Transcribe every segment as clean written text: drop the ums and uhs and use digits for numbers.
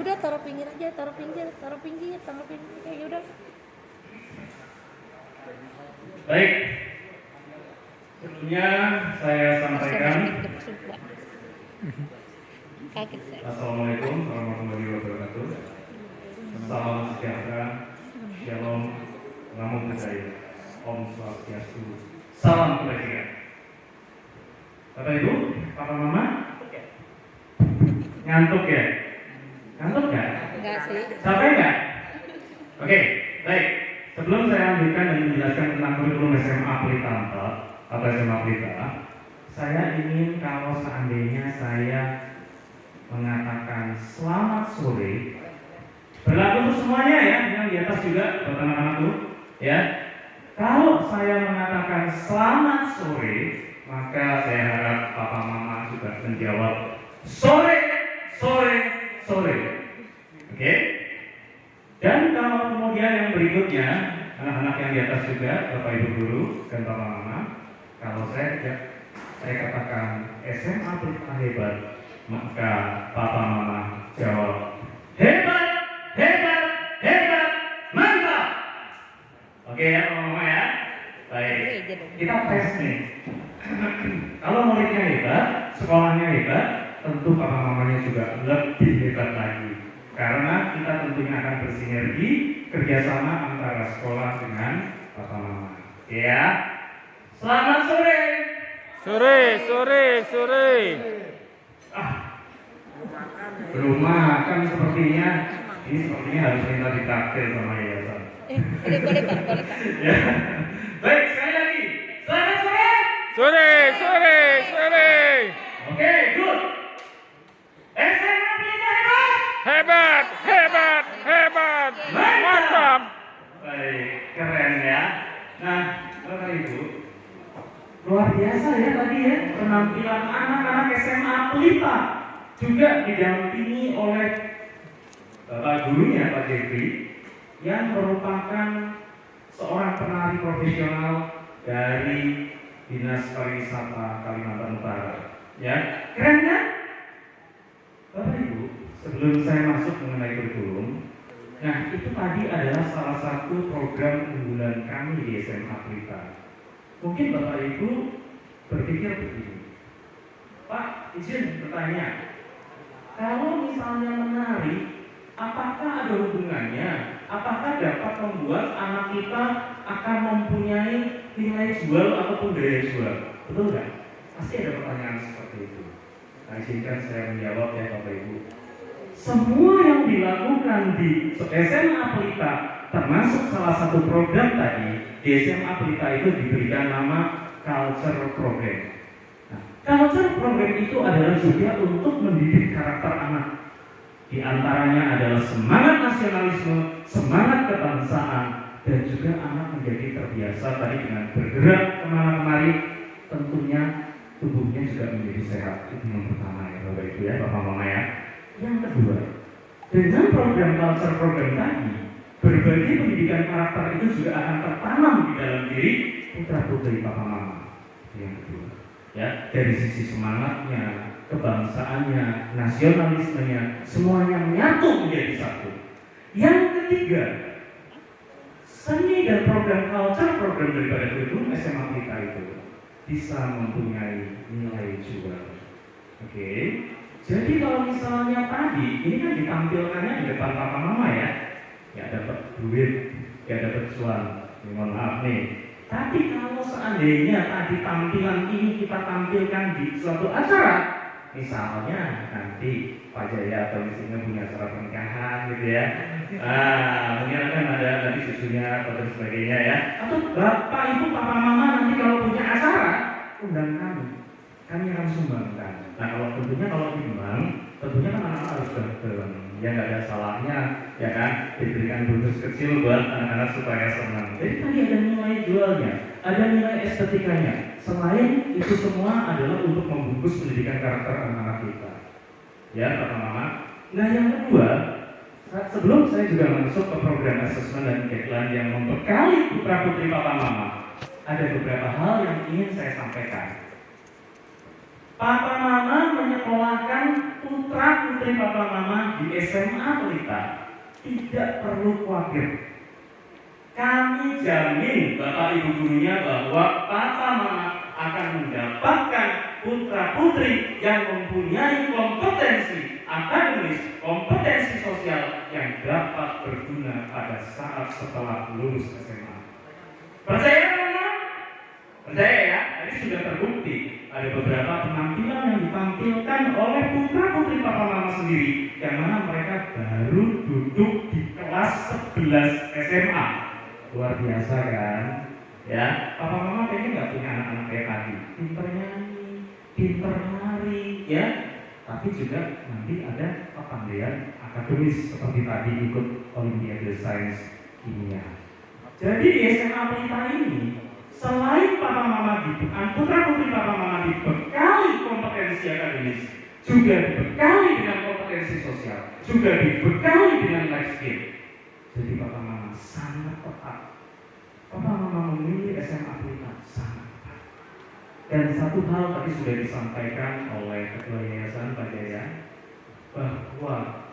Udah taruh pinggir aja, taruh pinggir kayak udah. Baik, sebelumnya saya sampaikan Assalamualaikum warahmatullahi wabarakatuh. Salam sejahtera, Shalom, Namo Buddhaya, Om Swastiastu, Salam Kebajikan. Bapak Ibu, Papa Mama, ngantuk ya? Ngantuk nggak? Enggak sih. Capek nggak? Oke, baik. Sebelum saya lanjutkan dan menjelaskan tentang kurikulum SMA Pelita atau SMA Pelita, saya ingin kalau seandainya saya mengatakan selamat sore, berlaku untuk semuanya ya, yang di atas juga buat anak-anakku, ya. Kalau saya mengatakan selamat sore, maka saya harap Papa Mama juga menjawab sore, sore, sore. Oke? Dan kalau kemudian yang berikutnya, anak-anak yang di atas juga, Bapak Ibu Guru dan Papa Mama, kalau saya katakan SMA Pelita hebat, maka Papa Mama jawab hebat, hebat, hebat, mantap. Oke ya Papa Mama ya? Baik, kita tes nih. Kalau muridnya hebat, sekolahnya hebat, tentu Papa Mamanya juga lebih hebat lagi. Karena kita tentunya akan bersinergi kerjasama antara sekolah dengan Papa Mama. Oke ya? Selamat sore. Sore, sore, sore. Belum makan sepertinya. Ini sepertinya harus minta ditraktir sama yayasan. Boleh Pak. Ya. Baik, sekali lagi. Selamat sore. Sore, sore, sore. Oke, good. SMA Pelita hebat. Hebat, hebat, hebat. Mantap. Baik, keren ya. Nah, Bapak Ibu, luar biasa ya tadi ya penampilan anak-anak SMA Pelita, juga didampingi oleh Bapak gurunya Pak Jeffrey yang merupakan seorang penari profesional dari Dinas Pariwisata Kalimantan Utara. Ya, keren kan? Bapak Ibu, sebelum saya masuk mengenai kurikulum, nah itu tadi adalah salah satu program unggulan kami di SMA Pelita. Mungkin Bapak Ibu berpikir begini, Pak, izin bertanya, kalau misalnya menari, apakah ada hubungannya? Apakah dapat membuat anak kita akan mempunyai nilai jual ataupun daya jual? Betul nggak? Pasti ada pertanyaan seperti itu. Nah, izinkan saya menjawab ya Bapak Ibu. Semua yang dilakukan di SMA Pelita, termasuk salah satu program tadi, di SMA Pelita itu diberikan nama Culture Program. Nah, Culture Program itu adalah juga untuk mendidik karakter anak. Di antaranya adalah semangat nasionalisme, semangat kebangsaan, dan juga anak menjadi terbiasa tadi dengan bergerak kemana-kemari, tentunya tubuhnya juga menjadi sehat. Itu yang pertama ya Bapak Ibu ya, Bapak Mama ya. Yang kedua, dengan program Culture Program tadi, berbagai pendidikan karakter itu juga akan tertanam di dalam diri putra-putri Papa Mama. Yang kedua, ya, dari sisi semangatnya, kebangsaannya, nasionalismenya, semuanya menyatu menjadi satu. Yang ketiga, seni dan program culture program daripada kurikulum SMA Pelita itu bisa mempunyai nilai jual. Oke. Jadi kalau misalnya tadi, ini kan ditampilkannya di depan Papa Mama ya dapat duit, ya dapat cuan, mohon maaf nih. Tapi kalau seandainya tadi tampilan ini kita tampilkan di suatu acara, misalnya nanti Pak Jaya atau istrinya punya acara pernikahan gitu ya, mungkin akan ada nanti susunya atau sebagainya ya. Atau Bapak Ibu Papa Mama nanti kalau punya acara, undang kami akan sumbangkan. Nah kalau diundang, tentunya kan anak-anak harus datang. Ya nggak ada salahnya, ya kan, diberikan bonus kecil buat anak-anak supaya senang. Jadi tadi ada nilai jualnya, ada nilai estetikanya. Selain itu semua adalah untuk membungkus pendidikan karakter anak-anak kita. Ya, Bapak Mama. Nah yang kedua, sebelum saya juga masuk ke program assessment dan guideline yang membekali putra-putri Papa Mama, ada beberapa hal yang ingin saya sampaikan. Papa Mama menyekolahkan putra putri Papa Mama di SMA Pelita. Tidak perlu khawatir. Kami jamin Bapak Ibu gurunya bahwa Papa Mama akan mendapatkan putra putri yang mempunyai kompetensi akademis, kompetensi sosial yang dapat berguna pada saat setelah lulus SMA. Percaya Mama? Percaya ya? Ini sudah terbukti. Ada beberapa penampilan yang ditampilkan oleh putra putri Papa Mama sendiri, yang mana mereka baru duduk di kelas 11 SMA. Luar biasa kan? Ya, Papa Mama kayaknya nggak punya anak-anak kayak tadi. Pinter nyanyi, pinter nari, ya. Tapi juga nanti ada kepandaian akademis seperti tadi ikut Olimpiade Sains Kimia. Jadi di SMA Pelita ini, selain Papa Mama putra putri Papa Mama dibekali kompetensi akademis, juga dibekali dengan kompetensi sosial, juga dibekali dengan life skill. Jadi Papa Mama sangat tepat. Papa Mama memilih SMA Pelita sangat tepat. Dan satu hal tadi sudah disampaikan oleh Ketua Yayasan Pak Jaya, bahwa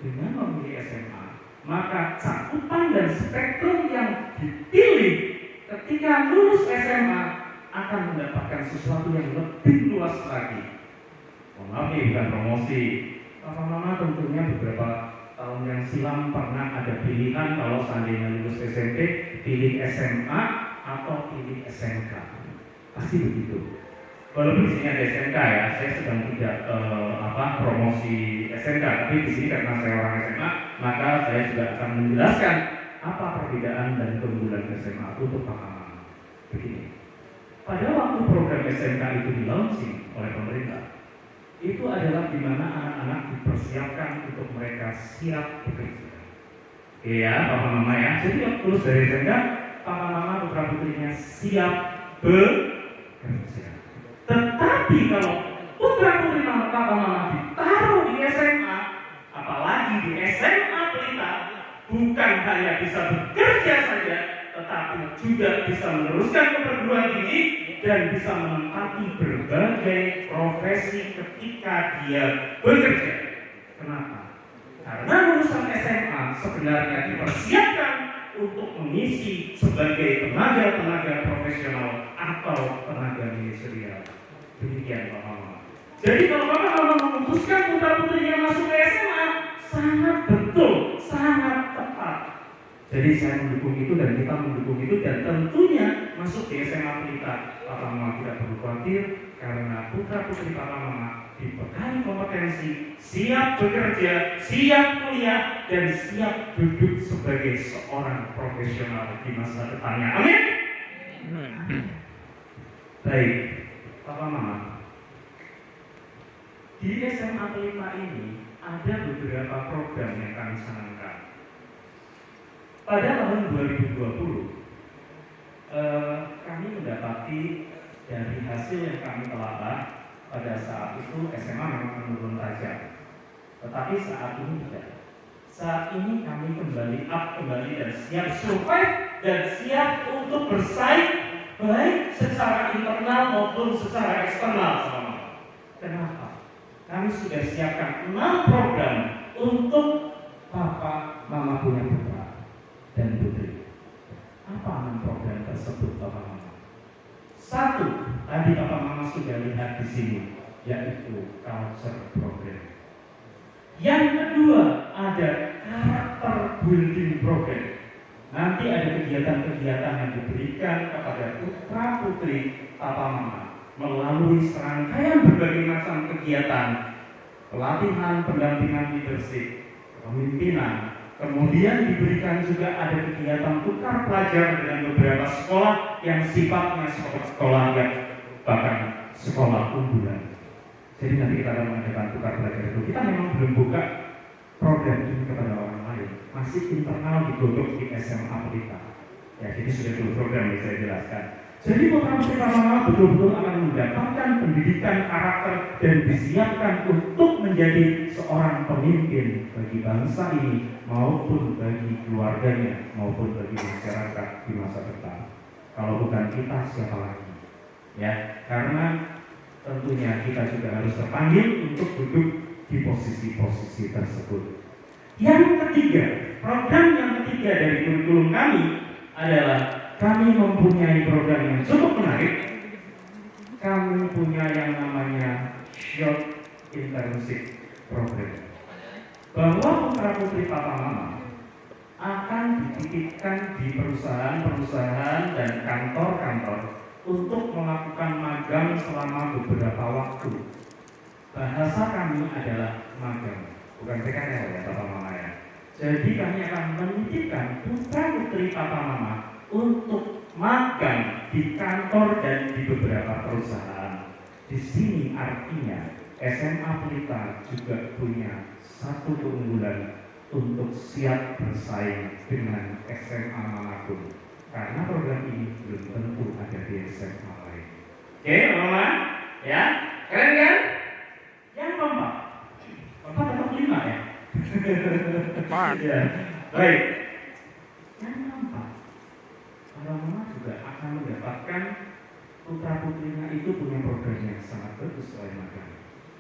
dengan memilih SMA, maka cakupan dan spektrum yang dipilih ketika lulus SMA akan mendapatkan sesuatu yang lebih luas lagi. Maaf nih, bukan promosi. Papa Mama tentunya beberapa tahun yang silam pernah ada pilihan kalau seandainya lulus SMP, pilih SMA atau pilih SMK. Pasti begitu. Walaupun di sini ada SMK ya, saya sedang tidak promosi SMK, tapi di sini karena saya orang SMA, maka saya juga akan menjelaskan apa perbedaan dan keunggulan SMA untuk Papa Mama. Begini, pada waktu program SMK itu di launching oleh pemerintah, itu adalah di mana anak-anak dipersiapkan untuk mereka siap bekerja. Iya, Papa Mama ya. Jadi waktu lulus dari SMK, Papa Mama putra putrinya siap bekerja. Tetapi kalau putra putri Papa Mama ditaruh di SMA, apalagi di SMA Pelita, bukan hanya bisa bekerja saja, tetapi juga bisa meneruskan ke perguruan tinggi dan bisa menempati berbagai profesi ketika dia bekerja. Kenapa? Karena lulusan SMA sebenarnya dipersiapkan untuk mengisi sebagai tenaga-tenaga profesional atau tenaga ministerial. Demikian Pak Mama. Jadi kalau Bapak Mama memutuskan putra-putrinya masuk ke SMA, sangat betul, sangat tepat. Jadi saya mendukung itu dan kita mendukung itu, dan tentunya masuk di SMA Pelita, Papa Mama tidak perlu khawatir karena putra-putri Papa Mama dibekali kompetensi, siap bekerja, siap kuliah, dan siap duduk sebagai seorang profesional di masa depannya. Amin. Baik, Papa Mama. Di SMA Pelita ini ada beberapa program yang kami sanangkan. Pada tahun 2020, kami mendapati dari hasil yang kami telah pada saat itu SMA memang menurun tajam. Tetapi saat ini tidak. Saat ini kami kembali up kembali dan siap survive dan siap untuk bersaing baik secara internal maupun secara eksternal sama. Kenapa? Kami sudah siapkan 6 program untuk Papa Mama punya putra dan putri. Apa 6 program tersebut Papa Mama? 1, tadi Papa Mama sudah lihat di sini, yaitu culture program. Yang kedua, ada karakter building program. Nanti ada kegiatan-kegiatan yang diberikan kepada putra putri Papa Mama melalui serangkaian berbagai macam kegiatan, pelatihan, pendampingan leadership, kepemimpinan. Kemudian diberikan juga ada kegiatan tukar pelajar dengan beberapa sekolah yang sifatnya sekolah yang bahkan sekolah unggulan. Jadi nanti kita akan mengadakan tukar pelajar itu. Kita memang belum buka program ini kepada orang lain, masih internal digodok di SMA Pelita. Ya, jadi sudah dulu program yang saya jelaskan. Jadi putra-putri Papa Mama betul-betul akan mendapatkan pendidikan karakter dan disiapkan untuk menjadi seorang pemimpin bagi bangsa ini maupun bagi keluarganya maupun bagi masyarakat di masa depan. Kalau bukan kita, siapa lagi? Ya, karena tentunya kita juga harus terpanggil untuk duduk di posisi-posisi tersebut. Yang ketiga, program yang ketiga dari kurikulum kami adalah kami mempunyai program yang cukup menarik. Kami punya yang namanya Short Internship Program, bahwa putra-putri papa mama akan dititipkan di perusahaan-perusahaan dan kantor-kantor untuk melakukan magang selama beberapa waktu. Bahasa kami adalah magang, bukan PKL ya papa mama ya. Jadi kami akan menitipkan putra-putri papa mama untuk magang di kantor dan di beberapa perusahaan. Di sini artinya SMA Pelita juga punya satu keunggulan untuk siap bersaing dengan SMA manapun. Karena program ini belum tentu ada di SMA lain. Oke, Mama? Ya? Keren kan? Yang keempat. Keempat atau kelima ya? Empat. Ya. Baik. Yang keempat. Mama juga akan mendapatkan putra-putrinya itu punya program yang sangat bagus selain magang.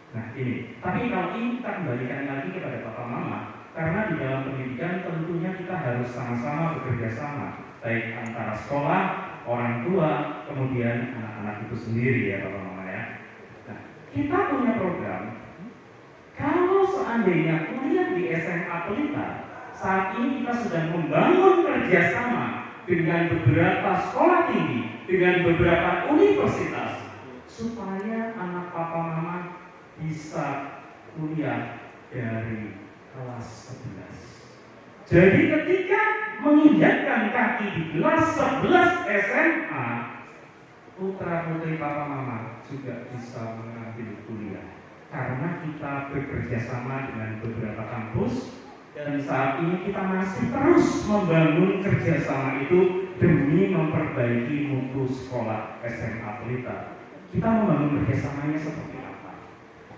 Nah ini, tapi kalau ini kita kembalikan lagi kepada papa mama, karena di dalam pendidikan tentunya kita harus sama-sama bekerja sama, baik antara sekolah, orang tua, kemudian anak-anak itu sendiri ya papa mama ya. Nah, kita punya program, kalau seandainya kuliah di SMA Pelita, saat ini kita sedang membangun kerjasama dengan beberapa sekolah tinggi, dengan beberapa universitas, supaya anak papa mama bisa kuliah dari kelas 11. Jadi ketika menginjakkan kaki di kelas 11 SMA, putra-putri papa mama juga bisa mengambil kuliah. Karena kita bekerja sama dengan beberapa kampus, dan saat ini kita masih terus membangun kerjasama itu demi memperbaiki mutu sekolah SMA Pelita. Kita membangun kerjasamanya seperti apa?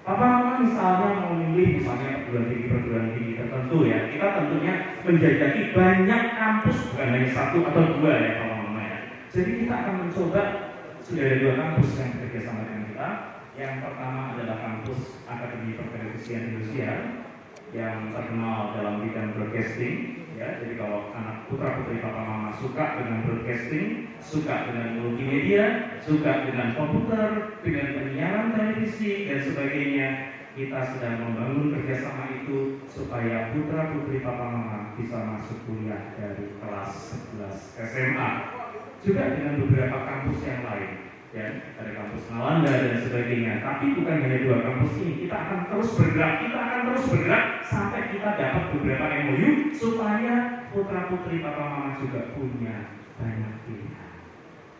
Papa mama misalnya mau memilih misalnya perguruan tinggi tertentu ya, kita tentunya menjajaki banyak kampus, bukan hanya satu atau dua ya papa mama ya. Jadi kita akan mencoba, sudah ada 2 kampus yang bekerja sama dengan kita. Yang pertama adalah kampus Akademi Pertelevisian Indonesia yang terkenal dalam bidang broadcasting ya. Jadi kalau anak putra-putri papa mama suka dengan broadcasting, suka dengan multimedia, suka dengan komputer, dengan penyiaran televisi dan sebagainya, kita sedang membangun kerjasama itu supaya putra-putri papa mama bisa masuk kuliah dari kelas 11 SMA. Juga dengan beberapa kampus yang lain ya, ada kampus Nalanda dan sebagainya. Tapi bukan hanya 2 kampus ini, kita akan terus bergerak, sampai kita dapat beberapa MOU supaya putra-putri papa mama juga punya banyak pilihan.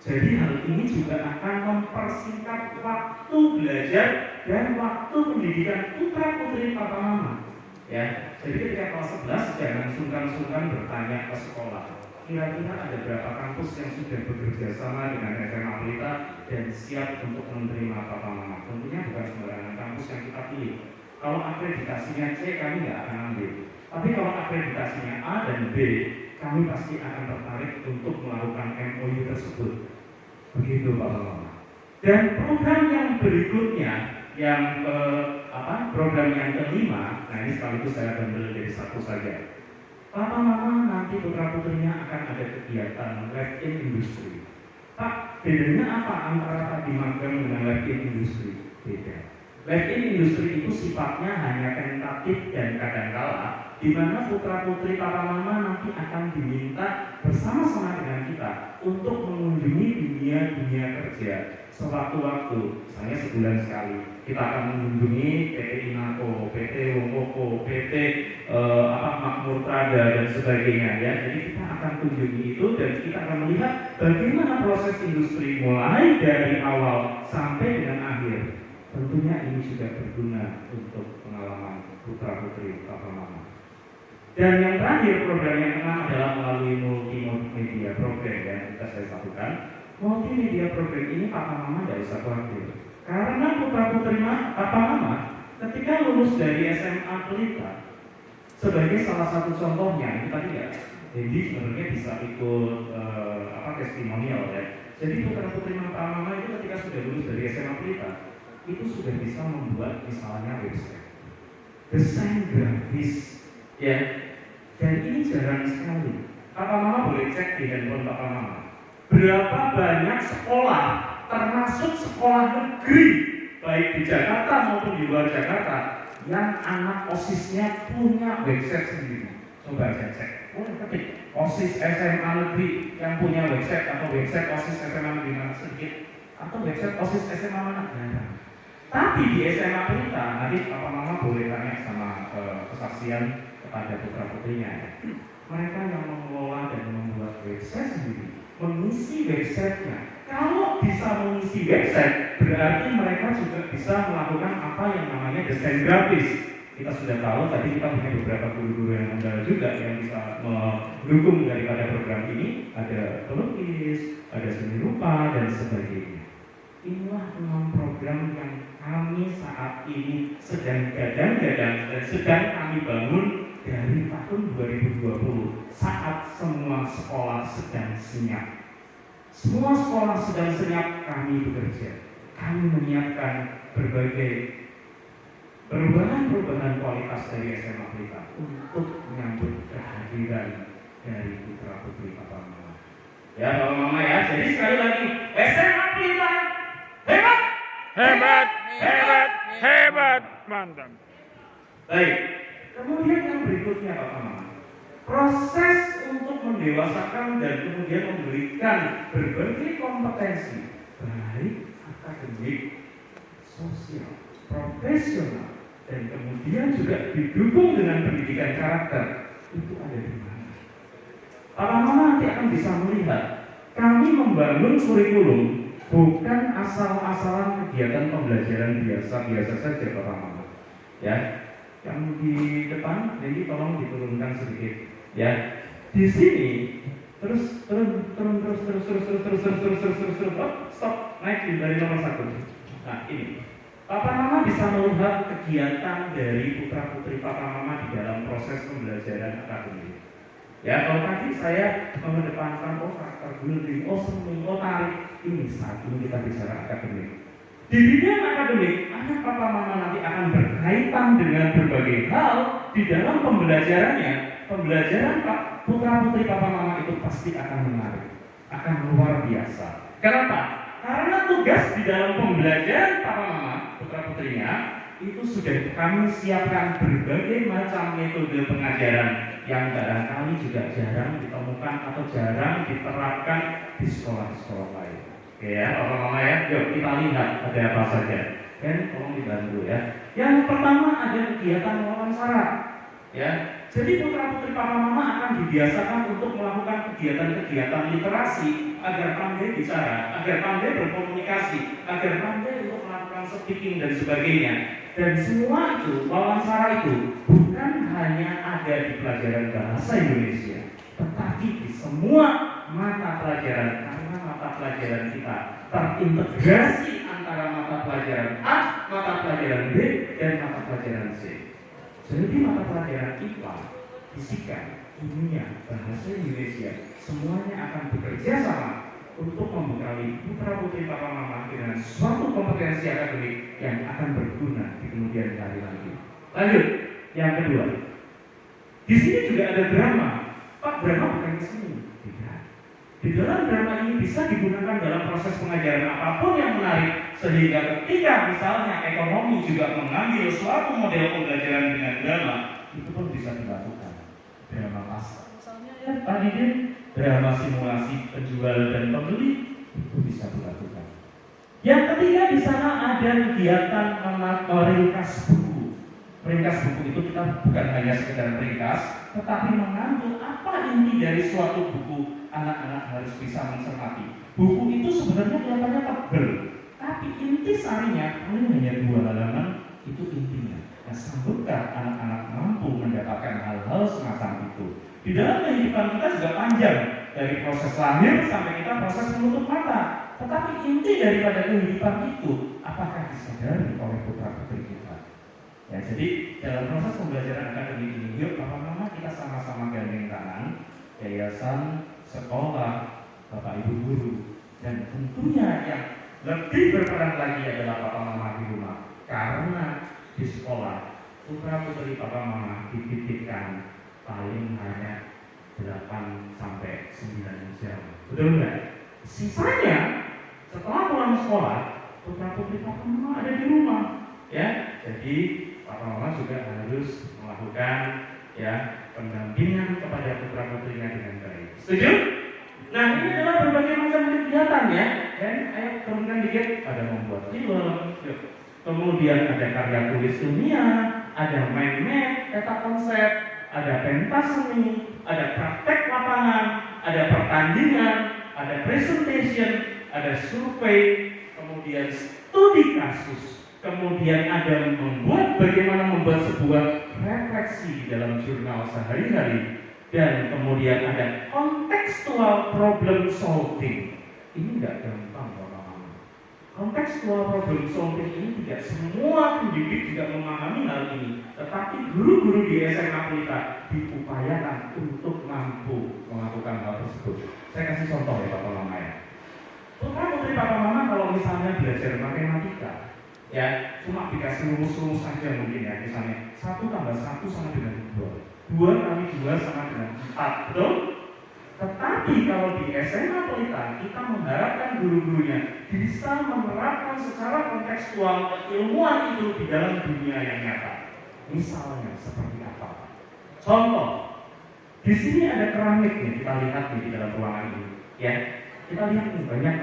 Jadi hal ini juga akan mempersingkat waktu belajar dan waktu pendidikan putra-putri papa mama. Ya, jadi ketika kelas 11 jangan sungkan-sungkan bertanya ke sekolah. Kira-kira ada berapa kampus yang sudah bekerja sama dengan SMA Pelita dan siap untuk menerima papa mama? Tentunya bukan sembarangan kampus yang kita pilih. Kalau akreditasinya C, kami nggak akan ambil. Tapi kalau akreditasinya A dan B, kami pasti akan tertarik untuk melakukan MOU tersebut. Begitu papa mama. Dan program yang berikutnya, yang program yang kelima, nah ini sekaligus saya ambil dari satu saja. Papa mama nanti putra-putrinya akan ada kegiatan lab in industri. Pak, bedanya apa antara tadi magang dengan lab in industri? Beda. Lab in industri itu sifatnya hanya tentatif dan kadangkala, di mana putra-putri papa mama nanti akan diminta bersama-sama dengan kita untuk mengunjungi dunia kerja sewaktu-waktu, misalnya sebulan sekali. Kita akan mengunjungi PT Inaco, PT Wongkoko, PT Makmur Prada dan sebagainya ya. Jadi kita akan kunjungi itu dan kita akan melihat bagaimana proses industri mulai dari awal sampai dengan akhir. Tentunya ini juga berguna untuk pengalaman putra-putri papa mama. Dan yang terakhir, program yang keenam adalah melalui multimedia program yang kita saya lakukan. Multimedia program ini papa mama tidak usah khawatir. Karena putra-putri papa mama ketika lulus dari SMA Pelita, sebagai salah satu contohnya, kita lihat, jadi sebenarnya bisa ikut testimonial ya. Jadi putra-putri papa mama itu ketika sudah lulus dari SMA Pelita, itu sudah bisa membuat misalnya website, desain grafis, ya. Dan ini jarang sekali. Papa Mama boleh cek di handphone Papa Mama. Berapa banyak sekolah, termasuk sekolah negeri, baik di Jakarta maupun di luar Jakarta, yang anak OSIS-nya punya website sendiri. Coba aja cek. Ketik OSIS SMA negeri yang punya website, atau website OSIS SMA negeri mana sedikit, atau website OSIS SMA mana jarang. Tapi di SMA Pelita, nanti Papa Mama boleh tanya sama kesaksian kepada putra putrinya. Mereka yang mengelola dan membuat website sendiri, mengisi websitenya. Kalau bisa mengisi website, berarti mereka juga bisa melakukan apa yang namanya desain grafis. Kita sudah tahu, tadi kita punya beberapa guru-guru yang andal juga yang bisa mendukung daripada program ini. Ada pelukis, ada seni rupa, dan sebagainya. Inilah 6 program yang kami saat ini sedang gadang-gadang dan sedang kami bangun dari tahun 2020 saat semua sekolah sedang senyap. Semua sekolah sedang senyap, kami bekerja. Kami menyiapkan berbagai perubahan kualitas dari SMA Pelita untuk menyambut kehadiran dari putra putri Papa Mama. Ya Papa Mama ya, jadi sekali lagi SMA Pelita hebat, Hebat, hebat, hebat, mantap. Baik, kemudian yang berikutnya Papa Mama, proses untuk mendewasakan dan kemudian memberikan berbagai kompetensi baik akademik, sosial, profesional, dan kemudian juga didukung dengan pendidikan karakter, itu ada di mana? Papa Mama nanti akan bisa melihat kami membangun kurikulum bukan asal-asalan kegiatan pembelajaran biasa-biasa saja Papa Mama. Ya, yang di depan ini tolong diturunkan sedikit. Ya, di sini terus stop, naik dari nomor 1. Nah ini, Papa Mama bisa melihat kegiatan dari putra putri Papa Mama di dalam proses pembelajaran akademik. Ya, kalau tadi saya mengedepankan karakter building, seni, tarik, ini saat ini kita bicara akademik. Di bidang akademik, anak Papa Mama nanti akan berkaitan dengan berbagai hal di dalam pembelajarannya. Pembelajaran putra putri Papa Mama itu pasti akan menarik, akan luar biasa. Kenapa? Karena tugas di dalam pembelajaran Papa Mama, putra putrinya, itu sudah kami siapkan berbagai macam metode pengajaran yang barangkali juga jarang ditemukan atau jarang diterapkan di sekolah-sekolah lain. Oke ya, Papa Mama ya, yuk kita lihat ada apa saja. Dan tolong dibantu ya. Yang pertama ada kegiatan wawancara. Ya, jadi putra putri Papa Mama akan dibiasakan untuk melakukan kegiatan-kegiatan literasi agar pandai bicara, agar pandai berkomunikasi, agar pandai untuk melakukan speaking dan sebagainya. Dan semua itu, wawancara itu bukan hanya ada di pelajaran bahasa Indonesia, tetapi di semua mata pelajaran, karena mata pelajaran kita terintegrasi antara mata pelajaran A, mata pelajaran B, dan mata pelajaran C. Jadi mata pelajaran IPA, fisika, kimia, bahasa Indonesia, semuanya akan bekerja sama untuk membekali putra putri Papa Mama dengan suatu kompetensi akademik yang akan berguna di kemudian hari nanti. Lanjut, yang kedua, di sini juga ada drama. Pak, drama bukan di sini. Tidak. Di dalam drama ini bisa digunakan dalam proses pengajaran apapun yang menarik, sehingga ketika misalnya ekonomi juga mengambil suatu model pembelajaran dengan drama, itu pun bisa dilakukan. Drama pasar, misalnya ya tadi deh, drama simulasi penjual dan pembeli, itu bisa dilakukan. Yang ketiga di sana ada kegiatan meringkas buku. Meringkas buku itu kita bukan hanya sekedar meringkas, tetapi mengambil apa inti dari suatu buku. Anak-anak harus bisa mencermati. Buku itu sebenarnya kelihatannya tebal, tapi inti sarinya paling hanya 2 halaman, itu intinya. Nah, sambutkah anak-anak mampu mendapatkan hal-hal semacam itu? Di dalam kehidupan kita juga panjang, dari proses lahir sampai kita proses menutup mata. Tetapi inti daripada kehidupan itu, apakah disadari oleh putra putri kita? Ya, jadi dalam proses pembelajaran akademik ini, yuk Papa Mama kita sama-sama gandeng tangan, yayasan, sekolah, Bapak Ibu guru, dan tentunya yang lebih berperan lagi adalah Papa Mama di rumah. karena di sekolah putra putri papa mama dititipkan paling hanya 8 sampai 9 jam. Betul nggak? Sisanya setelah pulang sekolah putra putri papa mama ada di rumah, ya. Jadi papa mama juga harus melakukan ya pendampingan kepada putra putrinya dengan baik. Setuju? Nah, ini adalah berbagai macam kegiatan ya. Dan ayo turunkan dikit, ada membuat film, kemudian ada karya tulis ilmiah, ada mind map, data konsep, ada pentas seni, ada praktek lapangan, ada pertandingan, ada presentation, ada survei, kemudian studi kasus, kemudian ada bagaimana membuat sebuah refleksi di dalam jurnal sehari-hari, dan kemudian ada contextual problem solving. Ini tidak gampang orang-orang. Contextual problem solving ini tidak semua pendidik juga memahami hal ini, tetapi guru-guru di SMA kita diupayakan untuk mampu melakukan hal tersebut. Saya kasih contoh ya Bapak Mama ya. Putra putri Papa Mama kalau misalnya belajar matematika, ya cuma dikasih rumus-rumus saja mungkin ya, misalnya 1 tambah 1 sama dengan 2. 2 kali 2 sama dengan 4, betul? Tetapi kalau di SMA Pelita, kita mengharapkan guru-gurunya bisa menerapkan secara kontekstual keilmuan itu di dalam dunia yang nyata. Misalnya seperti apa? Contoh, di sini ada keramik nih, kita lihat nih di dalam ruangan ini. Ya, kita lihat nih banyak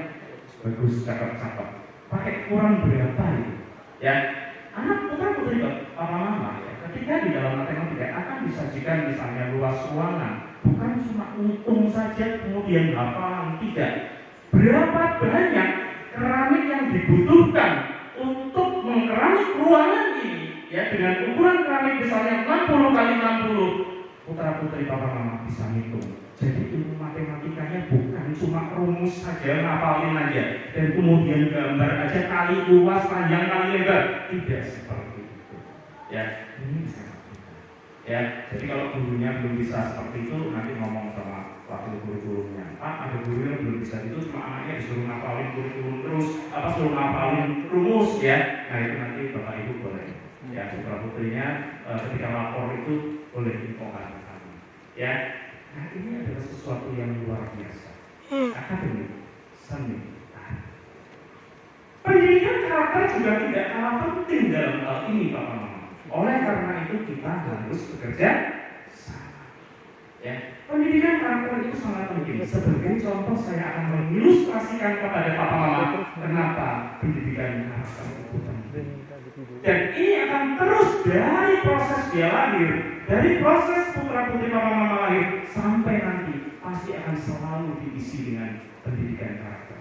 bagus, cakep-cakep. Pakai ukuran berapa itu? Ya, anak putra putri papa mama ya, ketika di dalam matematika akan disajikan misalnya luas ruangan, bukan cuma untung saja kemudian hafalan, tidak. Berapa banyak keramik yang dibutuhkan untuk mengkeramik ruangan ini ya, dengan ukuran keramik misalnya 60 kali 60, putra putri papa mama bisa hitung. Jadi ilmu matematikanya bukan cuma rumus saja, ngapalin aja, dan kemudian gambar aja kali luas, panjang kali lebar. Tidak seperti itu. Ya, ini bisa kita. Ya, jadi kalau gurunya belum bisa seperti itu, nanti ngomong sama wakil guru-gurunya. Pak, ada guru yang belum bisa itu, cuma anaknya disuruh ngapalin kurikulum terus, suruh ngapalin rumus ya. Nah itu nanti bapak ibu boleh. Ya, putra putrinya ketika lapor itu boleh diinfokan ke kami. Ya. Nah ini adalah sesuatu yang luar biasa. Akademik, seni, pendidikan karakter juga tidak kalah penting dalam hal ini Bapak Mama. Oleh karena itu kita harus bekerja sama. Ya, pendidikan karakter itu sangat penting. Sebagai contoh saya akan mengilustrasikan kepada Papa Mama kenapa pendidikan karakter itu penting. Dan ini akan terus dari proses dia lahir, dari proses putra putri Papa Mama lahir sampai nanti pasti akan selalu diisi dengan pendidikan karakter.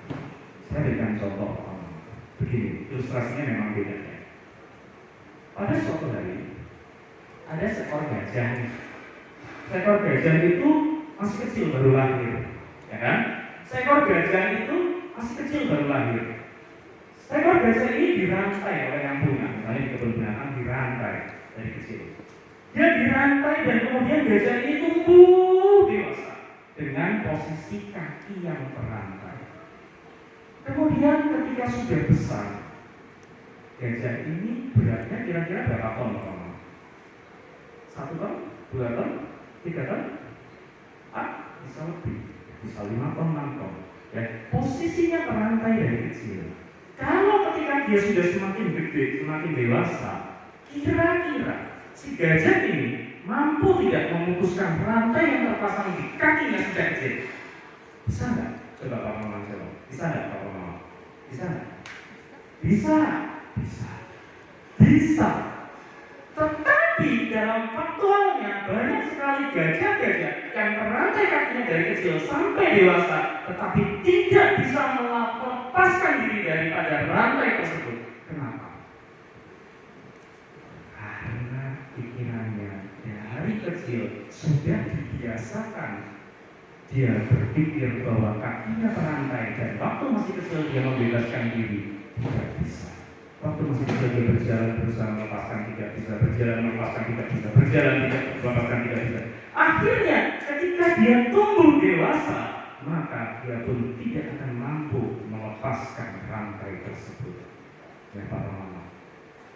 Saya berikan contoh Papa Mama. Begini, ilustrasinya memang beda ya. Pada suatu hari ada seekor gajah. Seekor gajah itu masih kecil baru lahir, ya kan? Seekor gajah itu masih kecil baru lahir. Seekor gajah ini dirantai oleh yang punya, misalnya di kebun binatang dirantai dari kecil. Dia dirantai dan kemudian gajah ini tumbuh dewasa dengan posisi kaki yang terantai. Kemudian ketika sudah besar, gajah ini beratnya kira-kira berapa ton? 1 ton? 2 ton? 3 ton? Bisa lebih, bisa 5 ton, 6 ton. Ya, posisinya terantai dari kecil. Kalau ketika dia sudah semakin gede, semakin dewasa, kira-kira si gajah ini mampu tidak memutuskan rantai yang terpasang di kakinya sejak kecil? Bisa nggak? Coba Pak Mama jawab. Bisa nggak Pak Mama? Bisa nggak? Bisa. Bisa. Bisa. Tetapi dalam faktualnya banyak sekali gajah-gajah yang terantai kakinya dari kecil sampai dewasa, tetapi tidak bisa melepaskan diri daripada rantai tersebut. Kenapa? Karena pikirannya dari kecil sudah dibiasakan. Dia berpikir bahwa kakinya terantai dan waktu masih kecil dia membebaskan diri. Tidak bisa. Waktu masih kecil dia berjalan berusaha melepaskan, tidak bisa. Berjalan melepaskan, tidak bisa. Berjalan tidak melepaskan, tidak bisa. Akhirnya ketika dia tumbuh dewasa, maka dia pun tidak akan mampu melepaskan rantai tersebut. Ya Pak Mama.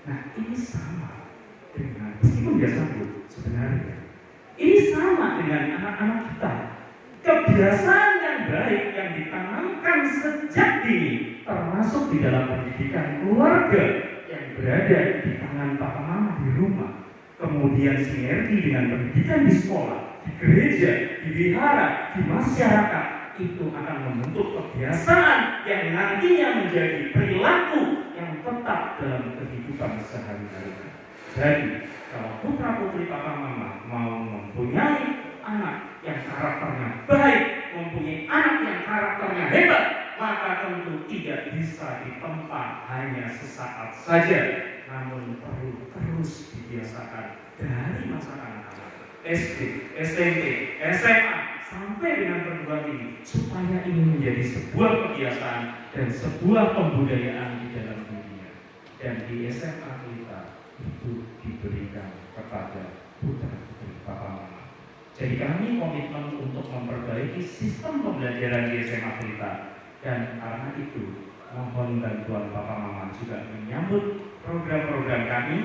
Nah, ini sama dengan, meskipun dia satu sebenarnya, ini sama dengan anak-anak kita. Kebiasaan yang baik yang ditanamkan sejak dini, termasuk di dalam pendidikan keluarga yang berada di tangan papa mama di rumah, kemudian sinergi dengan pendidikan di sekolah, di gereja, di wihara, di masyarakat, itu akan membentuk kebiasaan yang nantinya menjadi perilaku yang tetap dalam kehidupan sehari-hari. Jadi, kalau putra putri papa mama mau mempunyai anak yang karakternya baik, mempunyai anak yang karakternya hebat, maka tentu tidak bisa ditempa hanya sesaat saja, namun perlu terus dibiasakan dari masa anak-anak SD, SMP, SMA sampai dengan perguruan tinggi, supaya ini menjadi sebuah kebiasaan dan sebuah pembudayaan di dalam dunia. Dan di SMA kita itu diberikan kepada putra-putri papa mama. Jadi kami komitmen untuk memperbaiki sistem pembelajaran di SMA kita, dan karena itu mohon bantuan papa mama juga menyambut program-program kami.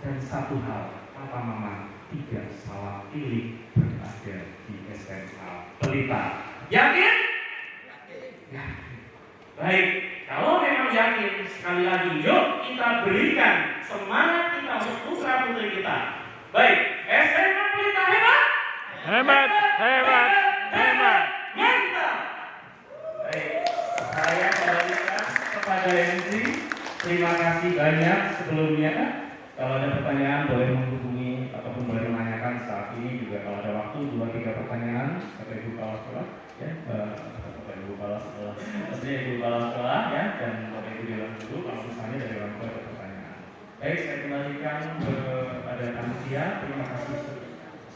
Dan satu hal, papa mama tidak salah pilih berada di SMA Pelita. Yakin? Yakin. Baik, kalau memang yakin, sekali lagi yuk kita berikan semangat kita untuk putra putri kita. Baik, SMA Pelita hebat. Hebat, hebat, hebat. Mantap. Baik, saya kembalikan kepada MC. Terima kasih banyak sebelumnya. Kalau ada pertanyaan boleh menghubungi ataupun boleh menanyakan saat ini juga. Kalau ada waktu 2-3 pertanyaan, Bapak Ibu Kepala Sekolah, ya, Bapak Ibu Kepala Sekolah, maksudnya Ibu Kepala Sekolah, ya, dan Bapak Ibu di dalam dulu. Kalau misalnya dari orang tua ada pertanyaan. Baik, saya kembalikan kepada panitia. Terima kasih.